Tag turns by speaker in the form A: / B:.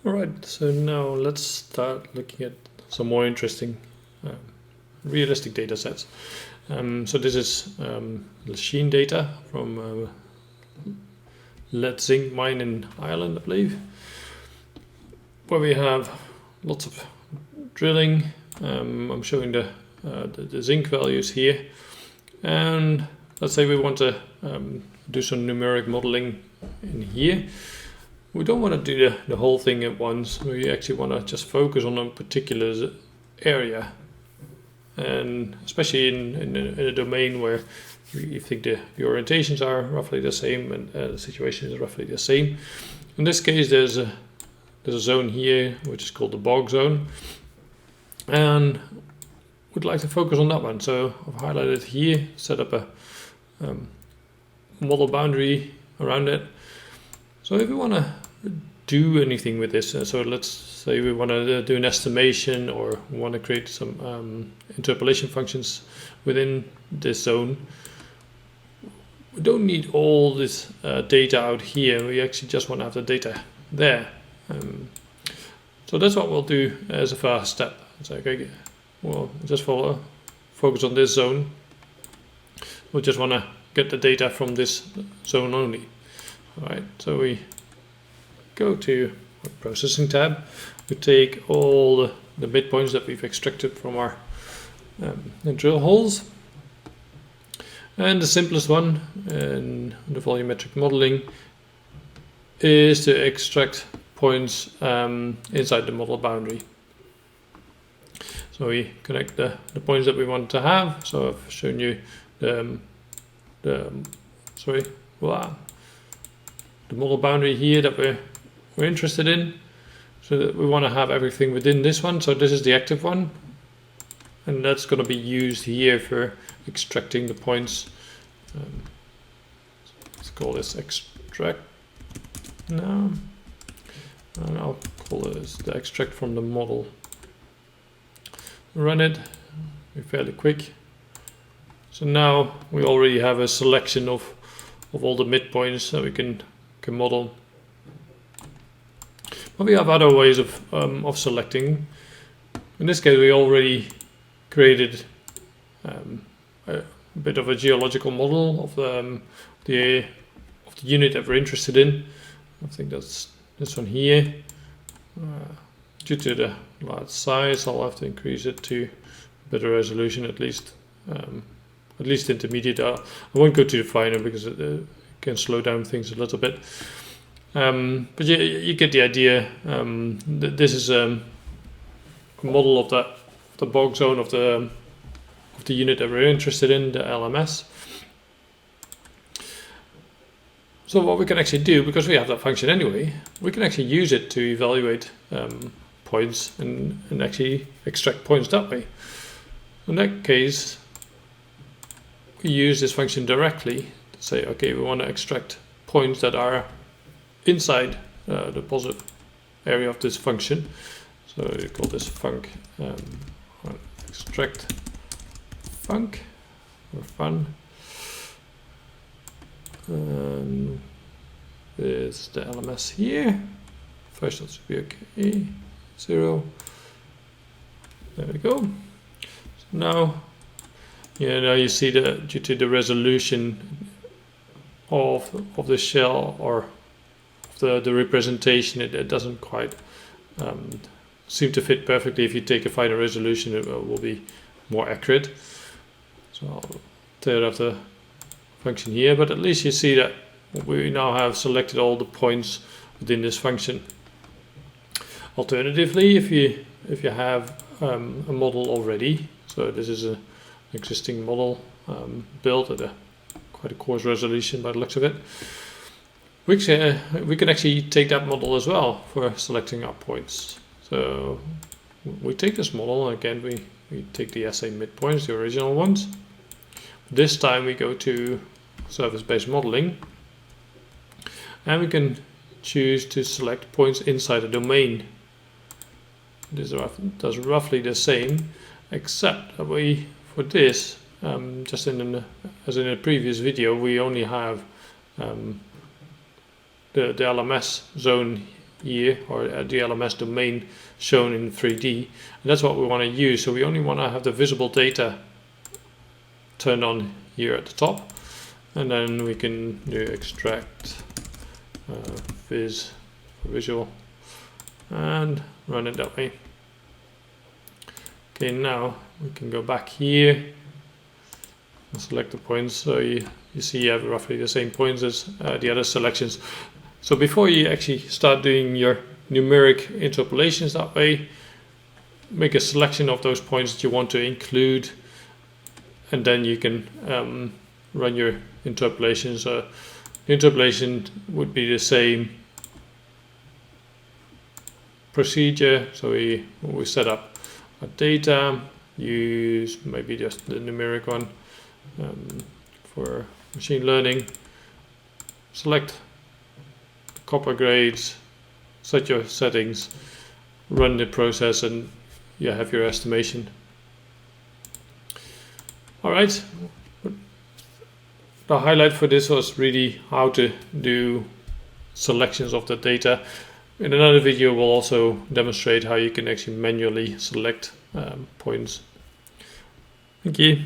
A: Alright, so now let's start looking at some more interesting realistic data sets. So this is machine data from lead zinc mine in Ireland, I believe, where we have lots of drilling. I'm showing the zinc values here, and let's say we want to do some numeric modeling in here. We don't want to do the whole thing at once. We actually want to just focus on a particular area, and especially in a domain where you think the orientations are roughly the same and the situation is roughly the same. In this case, there's a zone here which is called the bog zone, and we'd like to focus on that one. So I've highlighted here, set up a model boundary around it. So if we want to do anything with this, so let's say we want to do an estimation or want to create some interpolation functions within this zone, we don't need all this data out here. We actually just want to have the data there. So that's what we'll do as a first step. It's like, okay, well, just focus on this zone. We just want to get the data from this zone only. Alright, so we go to our processing tab. We take all the midpoints that we've extracted from our drill holes. And the simplest one in the volumetric modeling is to extract points inside the model boundary. So we connect the points that we want to have. So I've shown you the model boundary here that we're interested in. So that we want to have everything within this one. So this is the active one, and that's going to be used here for extracting the points. Let's call this extract now, and I'll call this the extract from the model. Run it, be fairly quick. So now we already have a selection of all the midpoints that we can model. But we have other ways of selecting. In this case, we already created a bit of a geological model of the unit that we're interested in. I think that's this one here. Due to the large size, I'll have to increase it to better resolution, at least intermediate. I won't go to the finer because it can slow down things a little bit. But you get the idea. This is a model of the bog zone of the unit that we're interested in, the LMS. So what we can actually do, because we have that function anyway, we can actually use it to evaluate points and actually extract points that way. In that case, we use this function directly to say, okay, we want to extract points that are inside the positive area of this function. So we call this func extract func or fun. There's the LMS here. First that should be okay. 0. There we go. So now you see that due to the resolution of the shell or of the representation, it doesn't quite seem to fit perfectly. If you take a finer resolution, it will be more accurate. So I'll tear up the function here, but at least you see that we now have selected all the points within this function. Alternatively, if you have a model already, so this is an existing model built at quite a coarse resolution by the looks of it, we can actually take that model as well for selecting our points. So we take this model, and again we take the SA midpoints, the original ones. This time we go to surface-based modeling, and we can choose to select points inside a domain. This does roughly the same, except that we, for this, just as in a previous video, we only have the LMS zone here, or the LMS domain shown in 3D. And that's what we want to use. So we only want to have the visible data turned on here at the top, and then we can do extract visual and run it that way. Okay, now we can go back here and select the points, so you see you have roughly the same points as the other selections. So before you actually start doing your numeric interpolations that way, make a selection of those points that you want to include, and then you can run your interpolations. The interpolation would be the same procedure. So we set up our data, use maybe just the numeric one for machine learning, select copper grades, set your settings, run the process, and you have your estimation. Alright, the highlight for this was really how to do selections of the data. In another video we'll also demonstrate how you can actually manually select points. Thank you.